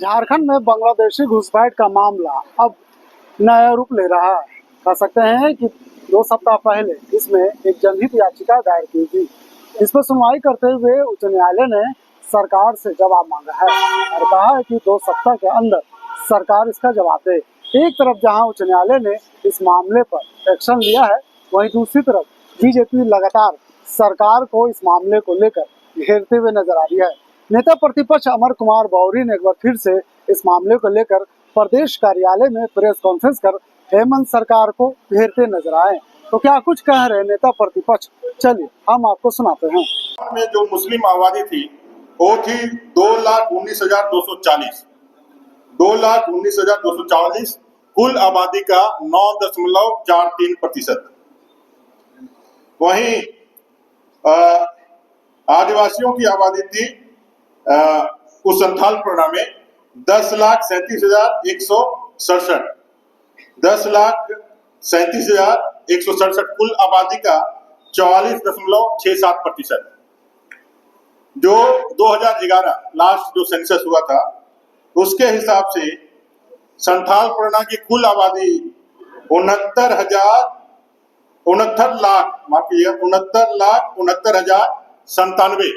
झारखंड में बांग्लादेशी घुसपैठ का मामला अब नया रूप ले रहा है। कह सकते हैं कि 2 सप्ताह पहले इसमें एक जनहित याचिका दायर की थी। इस पर सुनवाई करते हुए उच्च न्यायालय ने सरकार से जवाब मांगा है और कहा है कि 2 सप्ताह के अंदर सरकार इसका जवाब दे। एक तरफ जहां उच्च न्यायालय ने इस मामले पर एक्शन लिया है, वहीं दूसरी तरफ बीजेपी लगातार सरकार को इस मामले को लेकर घेरते हुए नजर आ रही है। नेता प्रतिपक्ष अमर कुमार बौरी ने एक बार फिर से इस मामले को लेकर प्रदेश कार्यालय में प्रेस कॉन्फ्रेंस कर हेमंत सरकार को घेरते नजर आए। तो क्या कुछ कह रहे नेता प्रतिपक्ष, चलिए हम आपको सुनाते हैं। में जो मुस्लिम आबादी थी वो थी 2,19,240। 2,19,240 कुल आबादी का 9.43%। वहीं आदिवासियों की आबादी थी उस संथाल परगना में 10,37,167। 10,37,167 कुल आबादी का 44.67%। जो 2011 लास्ट जो सेंसस हुआ था उसके हिसाब से संथाल परगना की कुल आबादी 69,69,69,097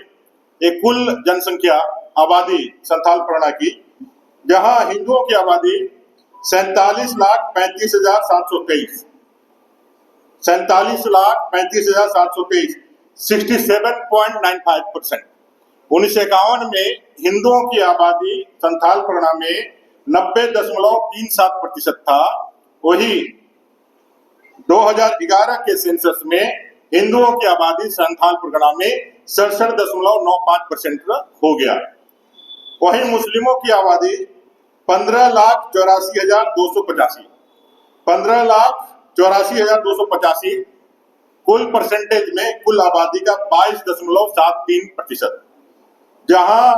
एक कुल जनसंख्या आबादी संथाल परगना की, जहां हिंदुओं की आबादी 47,35,723 47,35,723 67.95%। 1951 में हिंदुओं की आबादी संथाल परगना में 90.37% था। वही 2011 के सेंसस में हिंदुओं की आबादी संथाल परगना में 67.95% हो गया। वहीं मुस्लिमों की आबादी 15,84,285 15,84,285 कुल परसेंटेज में कुल आबादी का 22.73%। जहां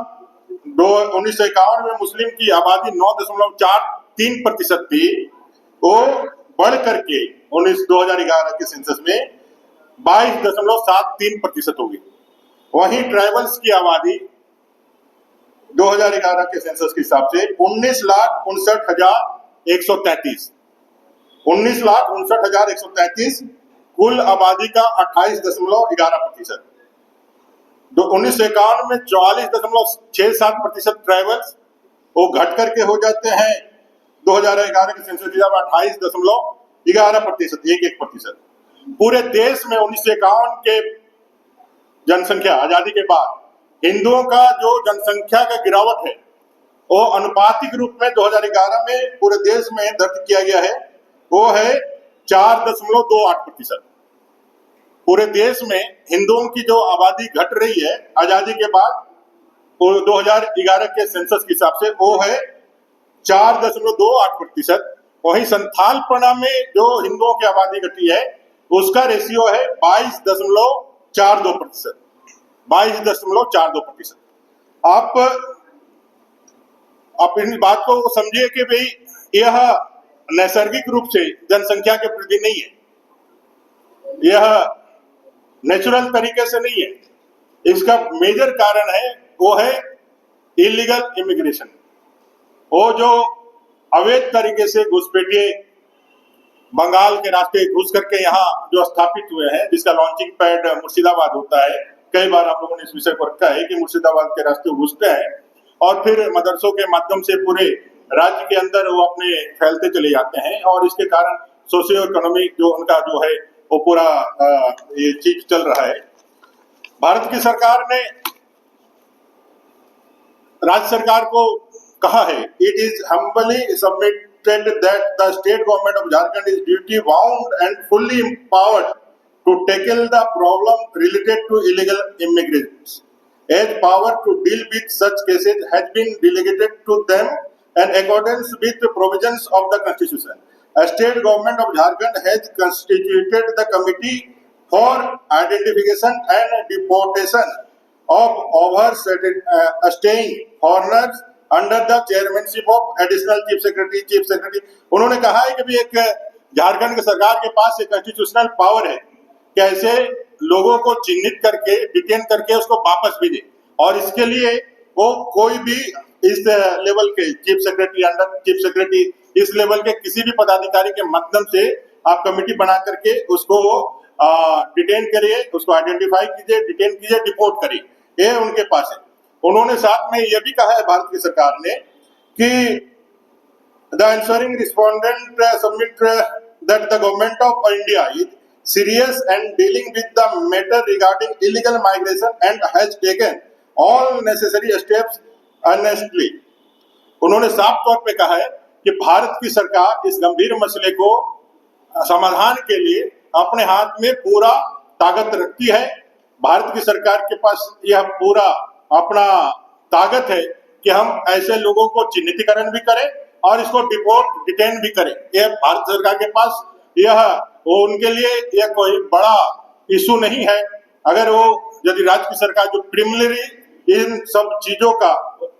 1951 में मुस्लिम की आबादी 9.43% थी, वो बढ़ करके 2011 के सेंसस में 22.73% होगी। वहीं ट्राइबल्स की आबादी 2011 के सेंसस के हिसाब से 19,59,133 19,59,133 कुल आबादी का 28.11%। 1951 में 44.67% ट्राइबल्स वो घट करके हो जाते हैं 2011 के सेंसस के हिसाब 28.11%, 1%। पूरे देश में 1951 के जनसंख्या आजादी के बाद हिंदुओं का जो जनसंख्या का गिरावट है वो अनुपातिक रूप में 2011 में पूरे देश में दर्ज किया गया है, वो है 4.28%। पूरे देश में हिंदुओं की जो आबादी घट रही है आजादी के बाद 2011 के सेंसस के हिसाब से वो है 4.28%। वहीं संथाल परगना में जो हिंदुओं की आबादी घटी है उसका रेशियो है 22.42%। 22.42%। आप इन बात को समझिए कि भाई यह नैसर्गिक रूप से जनसंख्या के प्रति नहीं है, यह नेचुरल तरीके से नहीं है। इसका मेजर कारण है वो है इलीगल इमिग्रेशन। वो जो अवैध तरीके से घुसपैठिए बंगाल के रास्ते घुस करके यहाँ जो स्थापित हुए हैं, जिसका लॉन्चिंग पैड मुर्शिदाबाद होता है। कई बार आप लोगों ने इस विषय पर रखा है कि मुर्शिदाबाद के रास्ते घुसते हैं और फिर मदरसों के माध्यम से पूरे राज्य के अंदर वो अपने फैलते चले जाते हैं और इसके कारण सोशियो इकोनॉमिक जो उनका जो है वो पूरा ये चीज चल रहा है। भारत की सरकार ने राज्य सरकार को कहा है, it is humbly submitted that the state government of Jharkhand is duty bound and fully empowered to tackle the problem related to illegal immigrants, as power to deal with such cases has been delegated to them in accordance with the provisions of the Constitution. A state government of Jharkhand has constituted the committee for identification and deportation of overstaying foreigners under the chairmanship of additional chief secretary. उन्होंने कहा है कि भी एक झारखंड की सरकार के पास एक कॉन्स्टिट्यूशनल पावर है कैसे लोगों को चिन्हित करके डिटेन करके उसको वापस भेजे, और इसके लिए वो कोई भी इस लेवल के chief secretary, under chief secretary, इस लेवल के किसी भी पदाधिकारी के माध्यम से आप कमेटी बना करके उसको डिटेन करिए, उसको आइडेंटिफाई कीजिए, डिटेन कीजिए, डिपोर्ट करिए, ये उनके पास है। उन्होंने साथ में ये भी कहा है भारत की सरकार ने कि the answering respondent submit that the government of India is serious and dealing with the matter regarding illegal migration and has taken all necessary steps earnestly। उन्होंने साफ तौर पे कहा है कि भारत की सरकार इस गंभीर मसले को समाधान के लिए अपने हाथ में पूरा ताकत रखती है। भारत की सरकार के पास यह पूरा अपना ताकत है कि हम ऐसे लोगों को चिन्हितीकरण भी करें और इसको डिटेन भी करें। यह भारत सरकार के पास वो उनके लिए यह कोई बड़ा इशू नहीं है। अगर वो यदि राज्य की सरकार जो प्रिलिमिनरी इन सब चीजों का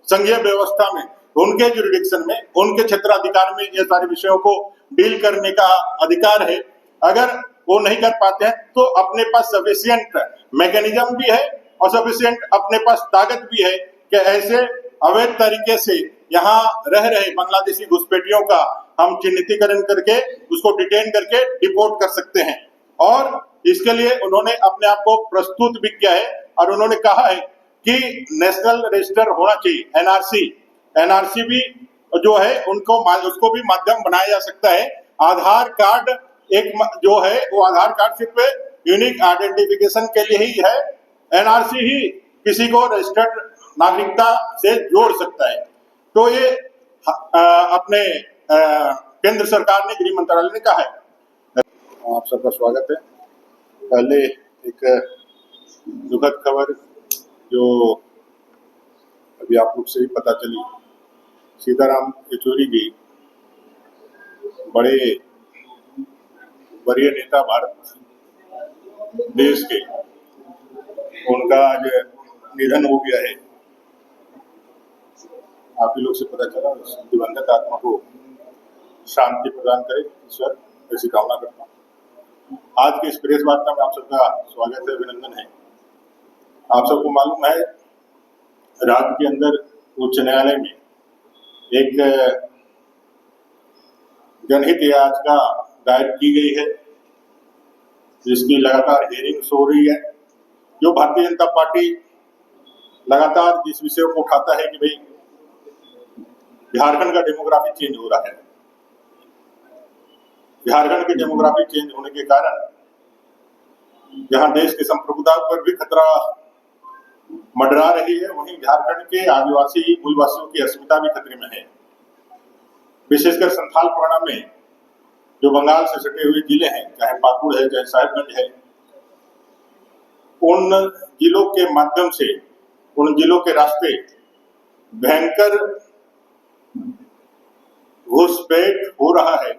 संघीय व्यवस्था में, उनके जुरिडिक्शन में, उनके क्षेत्राधिकार में ये सारे विषयों को डील करने का अधिकार है, अगर वो नहीं कर पाते हैं तो अपने पास सफिशिएंट मैकेनिज्म भी है और सफिशिएंट अपने पास ताकत भी है कि ऐसे अवैध तरीके से यहाँ रह रहे बांग्लादेशी घुसपैठियों का हम चिन्हितीकरण करके उसको डिटेन करके डिपोर्ट कर सकते हैं। और इसके लिए उन्होंने अपने आप को प्रस्तुत भी किया है और उन्होंने कहा है कि नेशनल रजिस्टर होना चाहिए, एनआरसी भी जो है उसको भी माध्यम बनाया जा सकता है। आधार कार्ड एक जो है वो आधार कार्ड सिर्फ यूनिक आइडेंटिफिकेशन के लिए ही है, एनआरसी ही किसी को रजिस्टर्ड नागरिकता से जोड़ सकता है। तो ये अपने केंद्र सरकार ने, गृह मंत्रालय ने कहा है। आप सबका स्वागत है। पहले एक दुखद खबर जो अभी आप लोग से ही पता चली, सीताराम येचुरी जी बड़े वरीय नेता भारत देश के, उनका आज निधन हो गया है। आप ही लोग से पता चला। दिवंगत आत्मा को शांति प्रदान करे ईश्वर, ऐसी कामना करता हूँ। आज की इस प्रेस वार्ता में आप सबका स्वागत है, अभिनंदन है। आप सबको मालूम है राज्य के अंदर उच्च न्यायालय में एक जनहित याचिका दायर की गई है, जिसकी लगातार हियरिंग्स हो रही है। जो भारतीय जनता पार्टी लगातार जिस विषय को उठाता है कि भाई झारखंड का डेमोग्राफी चेंज हो रहा है, झारखंड के डेमोग्राफी चेंज होने के कारण जहां देश की संप्रभुता पर भी खतरा मंडरा रही है, वहीं झारखंड के आदिवासी मूलवासियों की अस्मिता भी खतरे में है। विशेषकर संथाल परगना में जो बंगाल से सटे हुए जिले हैं, चाहे पाकुड़ है, चाहे साहिबगंज है, उन जिलों के माध्यम से, उन जिलों के रास्ते भयंकर घुसपैठ हो रहा है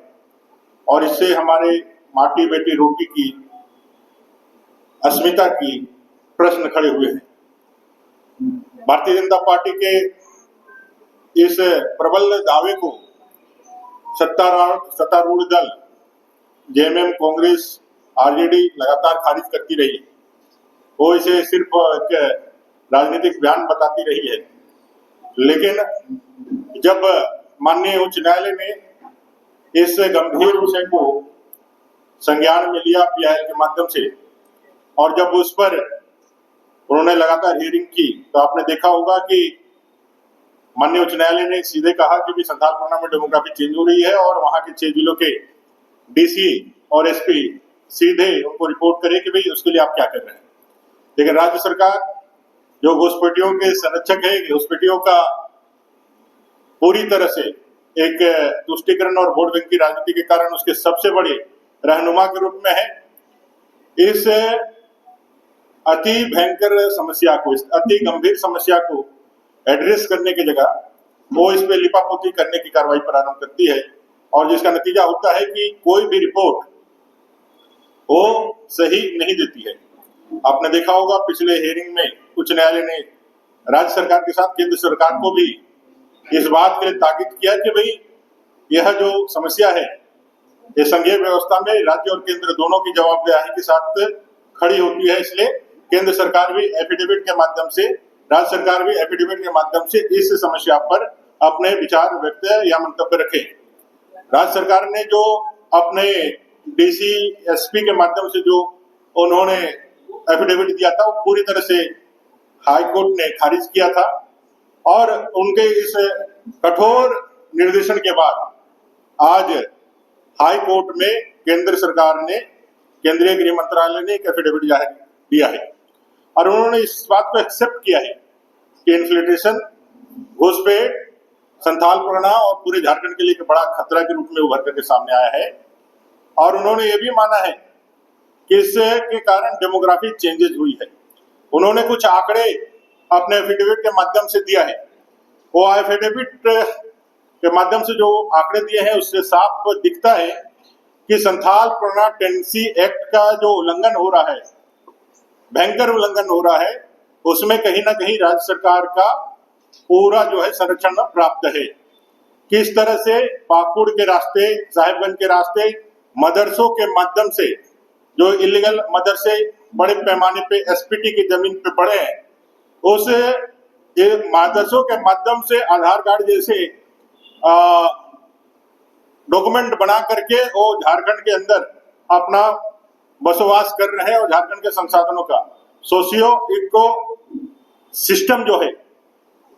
और इससे हमारे माटी बेटी रोटी की अस्मिता की प्रश्न खड़े हुए हैं। भारतीय जनता पार्टी के इस प्रबल दावे को सत्तारूढ़ दल जेएमएम, कांग्रेस, आरजेडी लगातार खारिज करती रही। वो इसे सिर्फ एक राजनीतिक बयान बताती रही है, लेकिन जब माननीय उच्च न्यायालय ने इस गंभीर विषय को संज्ञान में लिया पीआईएल के माध्यम से, और जब उस पर उन्होंने लगातार हियरिंग की, तो आपने देखा होगा कि माननीय उच्च न्यायालय ने सीधे कहा कि भी संथाल परगना में डेमोग्राफी चेंज हो रही है और वहां के 6 जिलों के डीसी और एसपी सीधे उनको रिपोर्ट करे कि भाई उसके लिए आप क्या कर रहे हैं। लेकिन राज्य सरकार जो घुसपैठियों के संरक्षक है, घुसपैठियों का पूरी तरह से एक तुष्टीकरण और वोट बैंक की राजनीति के कारण उसके सबसे बड़े रहनुमा के रूप में है। इस अति भयंकर समस्या को, इस अति गंभीर समस्या को एड्रेस करने की जगह वो इस पे लिपापोती करने की कार्रवाई प्रारंभ करती है, और जिसका नतीजा होता है कि कोई भी रिपोर्ट वो सही नहीं देती है। आपने देखा होगा पिछले हियरिंग में उच्च न्यायालय ने राज्य सरकार के साथ केंद्र सरकार को भी इस बात के लिए ताकीद किया कि भाई यह जो समस्या है, ये संघीय व्यवस्था में राज्य और केंद्र दोनों की जवाबदेही के साथ खड़ी होती है। इसलिए केंद्र सरकार भी एफिडेविट के माध्यम से राज्य सरकार भी एफिडेविट के माध्यम से इस समस्या पर अपने विचार व्यक्त या मंतव्य रखे। राज्य सरकार ने जो अपने डीसी एसपी के माध्यम से जो उन्होंने एफिडेविट दिया था, वो पूरी तरह से हाई कोर्ट ने खारिज किया था और उनके इस कठोर निर्देशन के बाद आज हाई कोर्ट में केंद्र सरकार ने, केंद्रीय गृह मंत्रालय ने एक एफिडेविट जारी दिया है और उन्होंने इस बात को एक्सेप्ट किया है कि इन्फिल्ट्रेशन, घुसपैठ संथाल परगना और पूरे झारखंड के लिए एक बड़ा खतरा के रूप में उभर करके सामने आया है। और उन्होंने ये भी माना है कि इसके कारण डेमोग्राफी चेंजेस हुई है। उन्होंने कुछ आंकड़े अपने एफिडेविट के माध्यम से दिया है। वो एफिडेविट के माध्यम से जो आंकड़े दिए हैं उससे साफ दिखता है कि संथाल परगना टेनेंसी एक्ट का जो उल्लंघन हो रहा है, भयंकर उल्लंघन हो रहा है, उसमें कहीं ना कहीं राज्य सरकार का पूरा जो है संरक्षण प्राप्त है। किस तरह से पाकुड़ के रास्ते, साहिबगंज के रास्ते, मदरसों के माध्यम से जो इलीगल मदरसे बड़े पैमाने पे एसपीटी की जमीन पे पड़े हैं, उस मदरसों के माध्यम से आधार कार्ड जैसे डॉक्यूमेंट बना करके वो झारखंड के अंदर अपना बसवास कर रहे हैं और झारखंड के संसाधनों का सोशियो इको सिस्टम जो है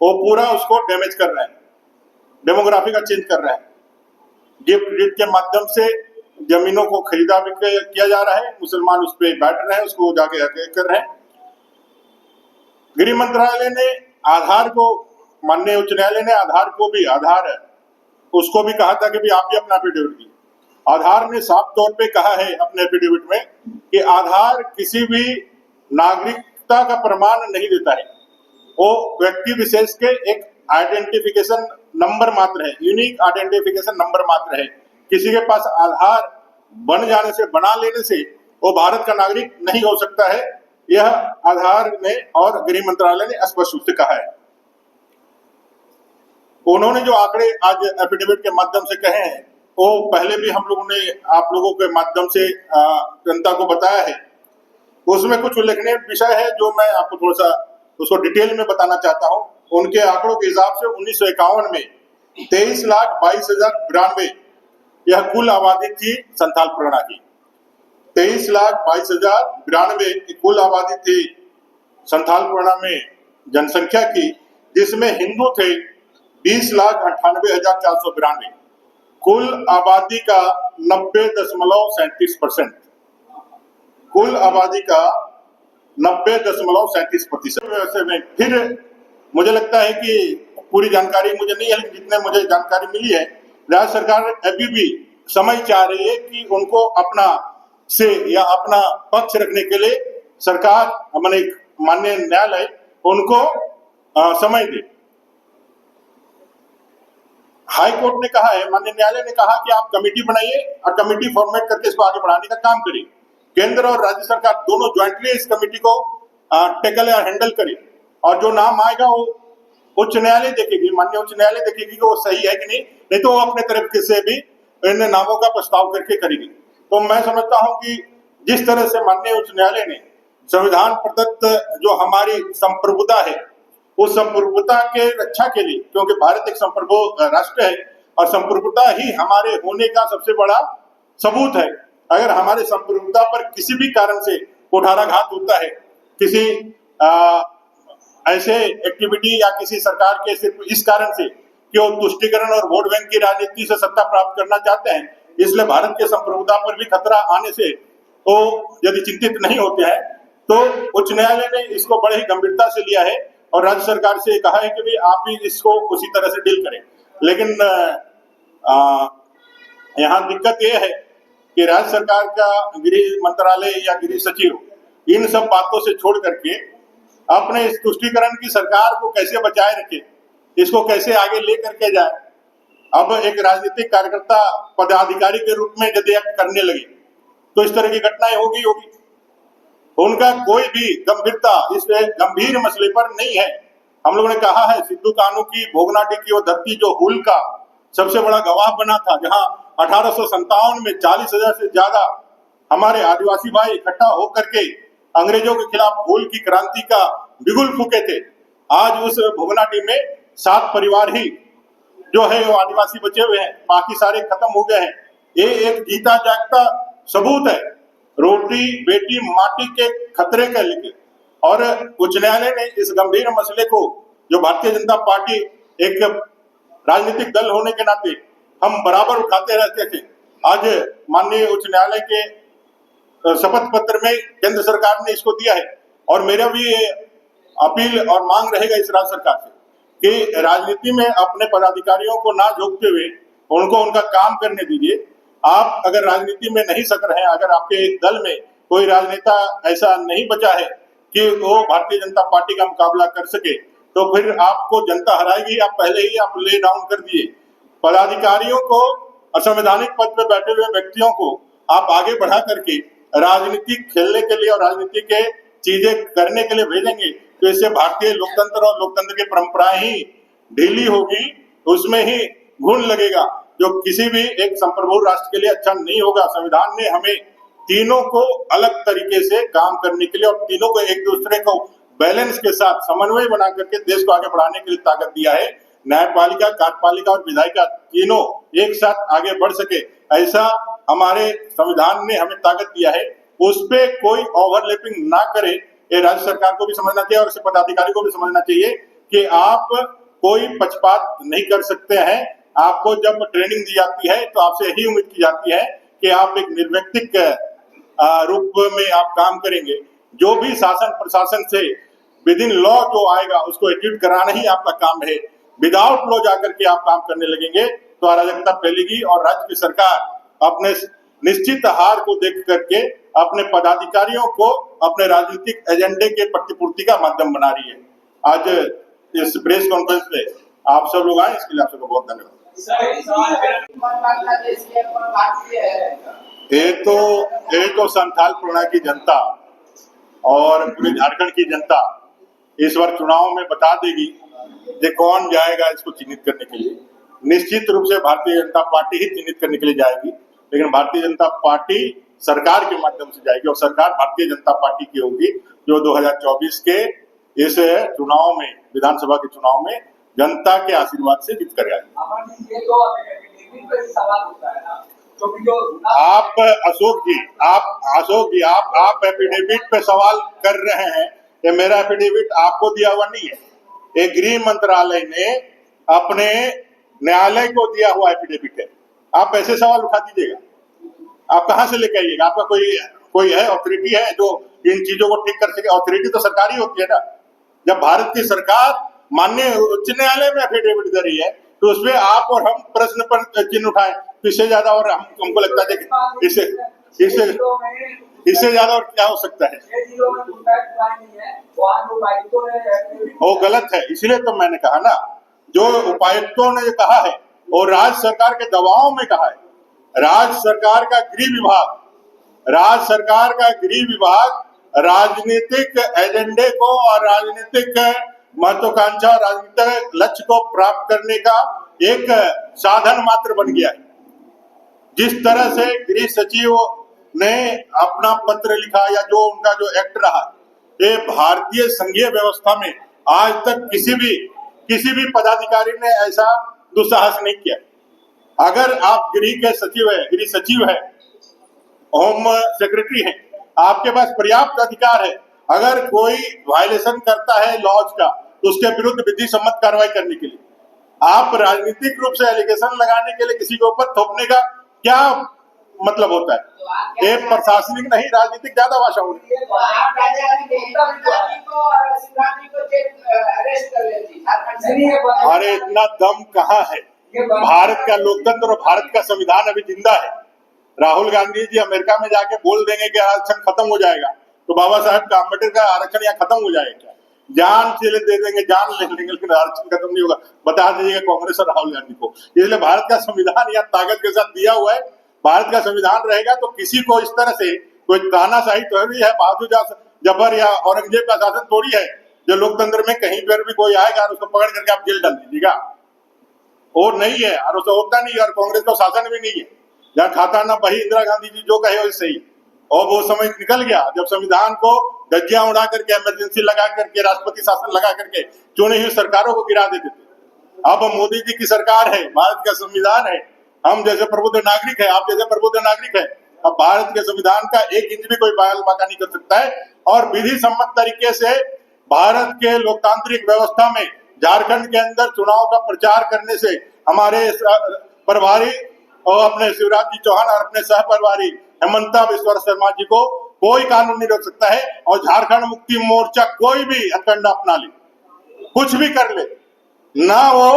वो पूरा उसको डैमेज कर रहे हैं, डेमोग्राफी का चेंज कर रहे हैं। गिफ्ट डीड के माध्यम से जमीनों को खरीदा बिक्री किया जा रहा है, मुसलमान उस पर बैठ रहे हैं, उसको जाके कर रहे हैं। गृह मंत्रालय ने आधार को, माननीय उच्च न्यायालय ने आधार को भी, आधार है उसको भी कहा था कि भी आप भी अपना एफिडेविट दिए। आधार ने साफ तौर पे कहा है अपने एफिडेविट में कि आधार किसी भी नागरिकता का प्रमाण नहीं देता है, वो व्यक्ति विशेष के एक आइडेंटिफिकेशन नंबर मात्र है, यूनिक आइडेंटिफिकेशन नंबर मात्र है। किसी के पास आधार बन जाने से, बना लेने से वो भारत का नागरिक नहीं हो सकता है। यह आधार ने और गृह मंत्रालय ने स्पष्ट रूप से कहा है। उन्होंने जो आंकड़े आज एफिडेविट के माध्यम से कहे हैं वो पहले भी हम लोगों ने आप लोगों के माध्यम से जनता को बताया है। उसमें कुछ उल्लेखनीय विषय है जो मैं आपको थोड़ा सा उसको डिटेल में बताना चाहता हूं। उनके आंकड़ों के हिसाब से 1951 में 23,22,092 यह कुल आबादी थी संथाल परगना की। 23,22,092 की कुल आबादी थी संथाल परगना में जनसंख्या की, जिसमें हिंदू थे 20,98,492। कुल आबादी का 90.37%, कुल आबादी का 90.37% में। फिर मुझे लगता है कि पूरी जानकारी मुझे नहीं है, लेकिन जितने मुझे जानकारी मिली है, राज्य सरकार अभी भी समय चाह रही है कि उनको अपना से या अपना पक्ष रखने के लिए सरकार, माननीय न्यायालय उनको समय दे। हाई कोर्ट ने कहा है, माननीय न्यायालय ने कहा कि आप कमेटी बनाइए और कमेटी फॉर्मेट करके इसको आगे बढ़ाने का काम करिए। केंद्र और राज्य सरकार दोनों ज्वाइंटली इस कमेटी को टैकल या हैंडल करें और जो नाम आएगा वो उच्च न्यायालय देखेगी, माननीय उच्च न्यायालय देखेगी कि वो सही है कि नहीं तो वो अपने तरफ से भी इन नामों का प्रस्ताव करके करेगी। तो मैं समझता हूं कि जिस तरह से माननीय उच्च न्यायालय ने संविधान प्रदत्त जो हमारी संप्रभुता है, उस संप्रभुता के रक्षा के लिए, क्योंकि भारत एक संप्रभु राष्ट्र है और संप्रभुता ही हमारे होने का सबसे बड़ा सबूत है। अगर हमारे संप्रभुता पर किसी भी कारण से कुठाराघात होता है, किसी ऐसे एक्टिविटी या किसी सरकार के सिर्फ इस कारण से कि वो तुष्टीकरण और वोट बैंक की राजनीति से सत्ता प्राप्त करना चाहते हैं, इसलिए भारत के संप्रभुता पर भी खतरा आने से वो यदि चिंतित नहीं होते हैं तो उच्च न्यायालय ने इसको बड़े ही गंभीरता से लिया है और राज्य सरकार से कहा है कि भाई आप भी इसको उसी तरह से डील करें। लेकिन यहाँ दिक्कत ये है कि राज्य सरकार का गृह मंत्रालय या गृह सचिव इन सब बातों से छोड़ करके अपने इस तुष्टीकरण की सरकार को कैसे बचाए रखे, इसको कैसे आगे ले करके जाए। अब एक राजनीतिक कार्यकर्ता पदाधिकारी के रूप में यदि एक्ट करने लगे तो इस तरह की घटनाएं होगी। उनका कोई भी गंभीरता इस गंभीर मसले पर नहीं है। हम लोगों ने कहा है सिद्धू कान्हू की भोगनाडी की वो धरती जो हुल का सबसे बड़ा गवाह बना था, जहां 1857 में 40,000 से ज्यादा हमारे आदिवासी भाई इकट्ठा होकर के अंग्रेजों के खिलाफ हुल की क्रांति का बिगुल फूके थे। आज उस भोगनाटी में 7 परिवार ही जो है वो आदिवासी बचे हुए हैं, बाकी सारे खत्म हो गए हैं। ये एक जीता जागता सबूत है रोटी बेटी माटी के खतरे का लेके। और उच्च न्यायालय ने इस गंभीर मसले को, जो भारतीय जनता पार्टी एक राजनीतिक दल होने के नाते हम बराबर उठाते रहते थे, आज माननीय उच्च न्यायालय के शपथ पत्र में केंद्र सरकार ने इसको दिया है। और मेरा भी अपील और मांग रहेगा इस राज्य सरकार से कि राजनीति में अपने पदाधिकारियों को ना झोंकते हुए उनको उनका काम करने दीजिए। आप अगर राजनीति में नहीं सक रहे हैं, अगर आपके दल में कोई राजनेता ऐसा नहीं बचा है कि वो भारतीय जनता पार्टी का मुकाबला कर सके, तो फिर आपको जनता हराएगी। आप पहले ही आप ले डाउन कर दिए पदाधिकारियों को, असंवैधानिक पद पर बैठे हुए व्यक्तियों को आप आगे बढ़ा करके राजनीति खेलने के लिए और राजनीति के चीजें करने के लिए भेजेंगे, तो इससे भारतीय लोकतंत्र और लोकतंत्र की परंपराएं ही ढीली होगी, उसमें ही घुन लगेगा, जो किसी भी एक संप्रभु राष्ट्र के लिए अच्छा नहीं होगा। संविधान ने हमें तीनों को अलग तरीके से काम करने के लिए और तीनों को एक दूसरे को बैलेंस के साथ समन्वय बना करके देश को आगे बढ़ाने के लिए ताकत दिया है। न्यायपालिका, कार्यपालिका और विधायिका तीनों एक साथ आगे बढ़ सके, ऐसा हमारे संविधान ने हमें ताकत दिया है। उस पे कोई ओवरलैपिंग ना करे, ये राज्य सरकार को भी समझना चाहिए और पदाधिकारी को भी समझना चाहिए कि आप कोई पक्षपात नहीं कर सकते हैं। आपको जब ट्रेनिंग दी जाती है तो आपसे यही उम्मीद की जाती है कि आप एक निर्व्यक्तिक रूप में आप काम करेंगे। जो भी शासन प्रशासन से विद इन लॉ जो आएगा उसको एग्जीक्यूट कराना ही आपका काम है। विदाउट लॉ जाकर के आप काम करने लगेंगे तो अराजकता फैलेगी और राज्य की सरकार अपने निश्चित हार को देख करके अपने पदाधिकारियों को अपने राजनीतिक एजेंडे के प्रतिपूर्ति का माध्यम बना रही है। आज इस प्रेस कॉन्फ्रेंस में आप सब लोग आए, इसके लिए आप सबको बहुत धन्यवाद। ये तो संथाल पुराना की जनता और पूरे झारखंड की जनता इस बार चुनाव में बता देगी कि कौन जाएगा इसको चिन्हित करने के लिए। निश्चित रूप से भारतीय जनता पार्टी ही चिन्हित करने के लिए जाएगी, लेकिन भारतीय जनता पार्टी सरकार के माध्यम से जाएगी और सरकार भारतीय जनता पार्टी की होगी, जो 2024 के इस चुनाव में, विधानसभा के चुनाव में जनता के आशीर्वाद से जीत कर आएगी। आप अशोक जी आप एफिडेविट पे सवाल कर रहे हैं। ये मेरा एफिडेविट आपको दिया हुआ नहीं है, ये गृह मंत्रालय ने अपने न्यायालय को दिया हुआ एफिडेविट है। आप ऐसे सवाल उठा दीजिएगा, आप कहां से लेके आइएगा? आपका कोई है अथॉरिटी है जो इन चीजों को ठीक कर सके? अथॉरिटी तो सरकारी होती है ना। जब भारत की सरकार माननीय उच्च न्यायालय में एफिडेविट दे रही है तो उसमें आप और हम प्रश्न पर चिन्ह उठाए, इससे ज्यादा और हमको लगता है कि इससे ज्यादा और क्या हो सकता है? वो गलत है, इसलिए तो मैंने कहा ना, जो उपायुक्तों ने कहा है वो राज्य सरकार के दबाव में कहा है। राज्य सरकार का गृह विभाग राजनीतिक एजेंडे को और राजनीतिक महत्वाकांक्षा, राजनीतिक लक्ष्य को प्राप्त करने का एक साधन मात्र बन गया है। जिस तरह से गृह सचिव ने अपना पत्र लिखा या जो उनका जो एक्ट रहा, ये भारतीय संघीय व्यवस्था में आज तक किसी भी पदाधिकारी ने ऐसा दुस्साहस नहीं किया। अगर आप गृह सचिव है, होम सेक्रेटरी है, आपके पास पर्याप्त अधिकार है। अगर कोई वायलेशन करता है लॉज का तो उसके विरुद्ध विधि सम्मत कार्रवाई करने के लिए, आप राजनीतिक रूप से एलिगेशन लगाने के लिए किसी के ऊपर थोपने का क्या मतलब होता है? एक प्रशासनिक नहीं, राजनीतिक ज्यादा भाषा होती है। अरे इतना दम कहाँ है? भारत का लोकतंत्र और भारत का संविधान अभी जिंदा है। राहुल गांधी जी अमेरिका में जाके बोल देंगे कि आरक्षण खत्म हो जाएगा, तो बाबा साहब का अम्बेडकर का आरक्षण यहाँ खत्म हो जाएगा क्या? जान चले दे देंगे, जान ले लेंगे, लेकिन आरक्षण खत्म नहीं होगा। बता दीजिएगा कांग्रेस और राहुल गांधी को। इसलिए भारत का संविधान यहाँ ताकत के साथ दिया हुआ है। भारत का संविधान रहेगा तो किसी को इस तरह से कोई तानाशाही तो भी है, बहादुर जबर या औरंगजेब का शासन थोड़ी है जो लोकतंत्र में कहीं पर भी कोई आएगा और उसको पकड़ करके आप जेल डाल दीजिएगा। और नहीं है, और उसको होता नहीं है, और कांग्रेस का शासन भी नहीं है। जहाँ खाता ना वही इंदिरा गांधी जी जो कहे वही सही। और वो समय निकल गया जब संविधान को धज्जियां उड़ा करके, इमरजेंसी लगा करके, राष्ट्रपति शासन लगा करके चुनी हुई सरकारों को गिरा देते थे। अब मोदी जी की सरकार है, भारत का संविधान है, हम जैसे प्रबुद्ध नागरिक है, आप जैसे प्रबुद्ध नागरिक है, अब भारत के संविधान का एक इंच भी कोई बाल बाका नहीं कर सकता है। और विधि सम्मत तरीके से भारत के लोकतांत्रिक व्यवस्था में झारखंड के अंदर चुनाव का प्रचार करने से हमारे प्रभारी और अपने शिवराज जी चौहान और अपने सह प्रभारी हेमंता बिस्वा शर्मा जी को कोई कानून नहीं रोक सकता है। और झारखंड मुक्ति मोर्चा कोई भी हथकंडा अपना ले, कुछ भी कर ले, ना वो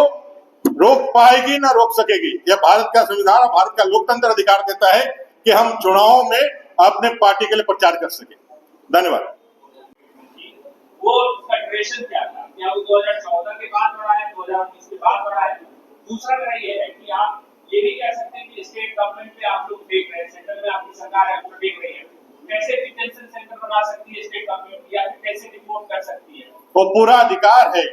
रोक पाएगी ना रोक सकेगी। यह भारत का संविधान और भारत का लोकतंत्र अधिकार देता है कि हम चुनाव में अपने पार्टी के लिए प्रचार कर सके। धन्यवाद। वो फेडरेशन क्या था? क्या वो 2014 के बाद बढ़ा है, 2019 के बाद बढ़ा है? दूसरा मेरा ये है कि आप ये भी कह सकते हैं कि स्टेट गवर्नमेंट पे आप लोग देख रहे हैं, सेंटर में आपकी सरकार है वो देख रही है, कैसे डिटेंशन सेंटर बना सकती है स्टेट गवर्नमेंट, या फिर कैसे रिपोर्ट कर सकती है? वो पूरा अधिकार है,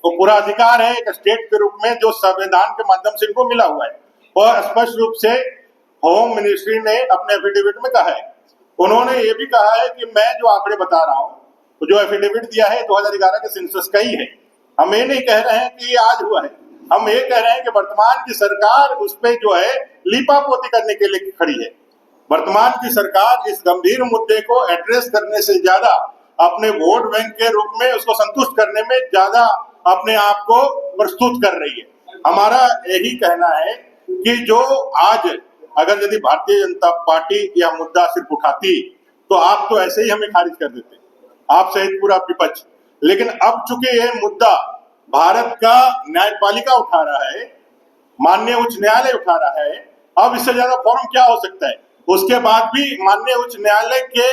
वो पूरा अधिकार है एक स्टेट के रूप में जो संविधान के माध्यम से इनको मिला हुआ है। और स्पष्ट रूप से होम मिनिस्ट्री ने अपने एफिडेविट में कहा है, उन्होंने ये भी कहा है कि मैं जो आंकड़े बता रहा हूँ, जो एफिडेविट दिया है 2011 के सेंसस का ही है। हम ये नहीं कह रहे हैं कि ये आज हुआ है, हम ये कह रहे हैं कि वर्तमान की सरकार उस पे जो है लीपापोती करने के लिए खड़ी है। वर्तमान की सरकार इस गंभीर मुद्दे को एड्रेस करने से ज्यादा अपने वोट बैंक के रूप में उसको संतुष्ट करने में ज्यादा अपने आप को प्रस्तुत कर रही है। हमारा यही कहना है कि जो आज अगर यदि भारतीय जनता पार्टी यह मुद्दा सिर्फ उठाती तो आप तो ऐसे ही हमें खारिज कर देते, आप सहित पूरा विपक्ष। लेकिन अब चूंकि यह मुद्दा भारत का न्यायपालिका उठा रहा है, माननीय उच्च न्यायालय उठा रहा है, अब इससे ज्यादा फॉर्म क्या हो सकता है। उसके बाद भी माननीय उच्च न्यायालय के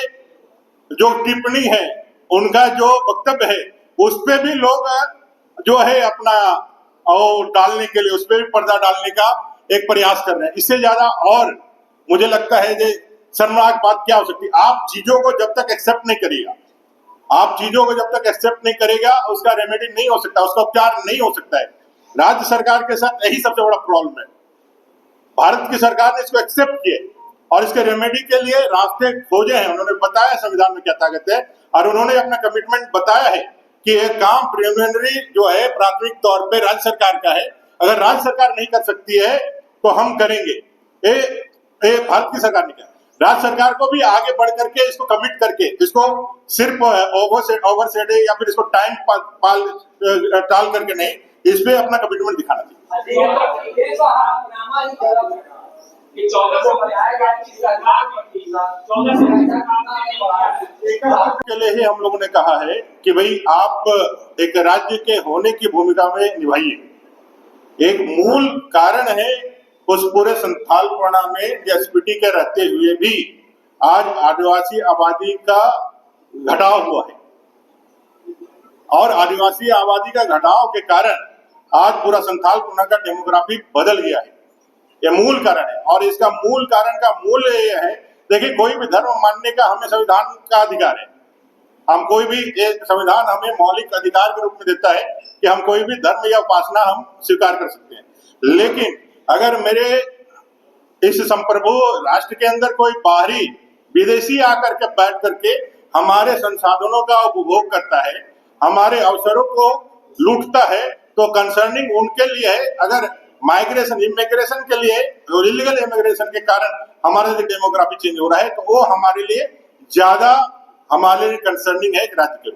जो टिप्पणी है, उनका जो वक्तव्य है, उस पे भी लोग जो है अपना और डालने के लिए, उस पे भी पर्दा डालने का एक प्रयास कर रहे हैं। इससे ज्यादा और मुझे लगता है कि शर्मनाक बात क्या हो सकती है। आप चीजों को जब तक एक्सेप्ट नहीं करिएगा, आप चीजों को जब तक एक्सेप्ट नहीं करेगा, उसका रेमेडी नहीं हो सकता, उसका उपचार नहीं हो सकता है। राज्य सरकार के साथ यही सबसे बड़ा प्रॉब्लम है। भारत की सरकार ने इसको एक्सेप्ट किए और इसके रेमेडी के लिए रास्ते खोजे हैं। उन्होंने बताया संविधान में क्या ताकत है और उन्होंने अपना कमिटमेंट बताया है कि यह काम प्रिलिमिनरी जो है प्राथमिक तौर पे राज्य सरकार का है। अगर राज्य सरकार नहीं कर सकती है तो हम करेंगे। ये भारत की सरकार ने किया। राज्य सरकार को भी आगे बढ़ करके इसको कमिट करके, इसको सिर्फ ओवरसेड या फिर इसको टाइम टाल करके नहीं, इस पे अपना कमिटमेंट दिखाना चाहिए। के लिए ही हम लोगों ने कहा है कि भाई आप एक राज्य के होने की भूमिका में निभाइए। एक मूल कारण है उस पूरे संथालपना में एसपीटी के रहते हुए भी आज आदिवासी आबादी का घटाव हुआ है और आदिवासी आबादी का घटाव के कारण आज पूरा संथालपना का डेमोग्राफी बदल गया है। यह मूल कारण है और इसका मूल कारण का मूल्य यह है, देखिए कोई भी धर्म मानने का हमें संविधान का अधिकार है। हम कोई भी संविधान हमें मौलिक अधिकार के रूप में देता है कि हम कोई भी धर्म या उपासना हम स्वीकार कर सकते हैं। लेकिन अगर मेरे इस संप्रभु राष्ट्र के अंदर कोई बाहरी विदेशी आकर के बैठ करके हमारे संसाधनों का उपभोग करता है, हमारे अवसरों को लूटता है, तो कंसर्निंग उनके लिए है। अगर माइग्रेशन इमिग्रेशन के लिए, इलीगल इमिग्रेशन के कारण हमारे जो डेमोग्राफी चेंज हो रहा है, तो वो हमारे लिए ज्यादा हमारे लिए कंसर्निंग है एक राज्य के।